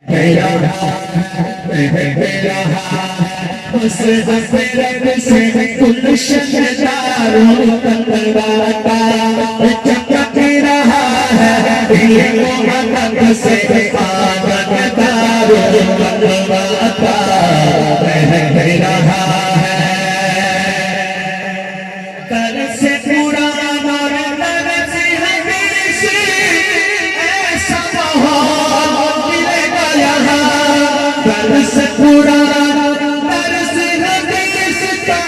मेरा मेरा उस हसरत से गुलशन दारों तलवाता चमक रहा है ये मोहब्बत से आनंद दारों तलवाता रह रहा है कर से पुराना तर से हमेश ऐसा माहौल मिलेगा यहाँ कर से पुराना तर से हमेश का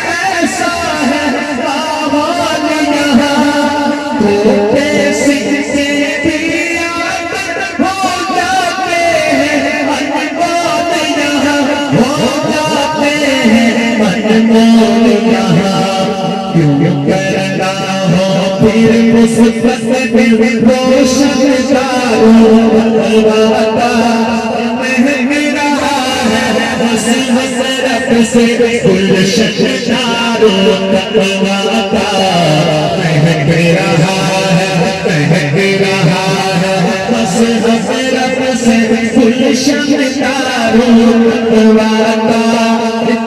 ऐसा है माहौल यहाँ तो कैसे से भी आदत हो जाते हैं मनमोल यहाँ हो जाते हैं मनमोल यहाँ क्यों करना हो फिर मुसीबत में रोशन दारों तलवाता महक रहा है उस हसरत से गुलशन दारों तलवाता महक रहा है उस हसरत से गुलशन दारों तलवाता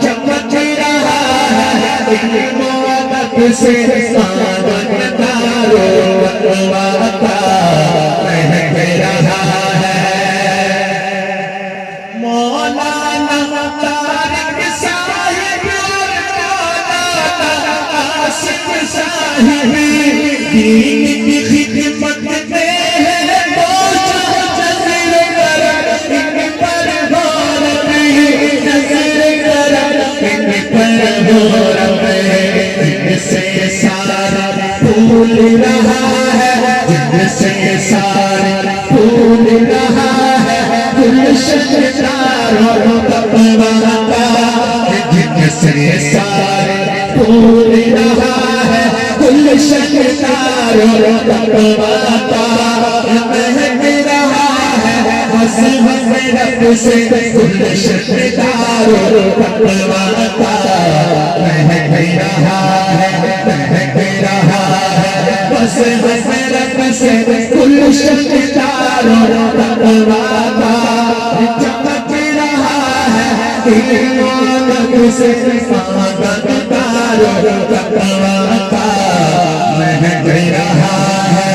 चमक रहा है से आनंद दारों तलवाता महक रहा है मौलाना तारिक साहिब मौलाना आसिफ साहिब दीन की खिदमत में है नजर कर इन पर गौर नजर कर इन पर गौर जिनसे सारा फूल रहा है जिनसे सारा फूल रहा है गुलशन दारों तलवाता जिनसे सारा फूल रहा है गुलशन दारों तलवाता महक रहा है बस हसरत से गुलशन दारों तलवाता महक रहा है बस हसरत से गुलशन दारों तलवाता चमक रहा है ईमान से आनंद दारों तलवाता महक रहा है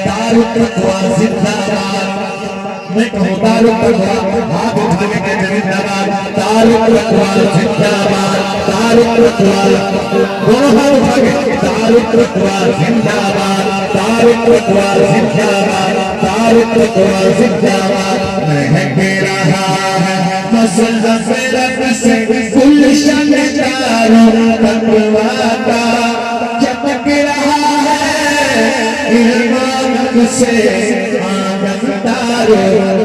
दारुल तक़वा जिंदाबाद मैं कहूँ दारुल तक़वा हाथ उठा के जिंदाबाद दारुल तक़वा जिंदाबाद दारुल तक़वा दोनों हाथ उठा के दारुल तक़वा जिंदाबाद दारुल तक़वा जिंदाबाद दारुल तक़वा जिंदाबाद महक रहा है मसल हसरत से गुलशन दारों तलवाता चमक रहा है ईमान से आनंद दारों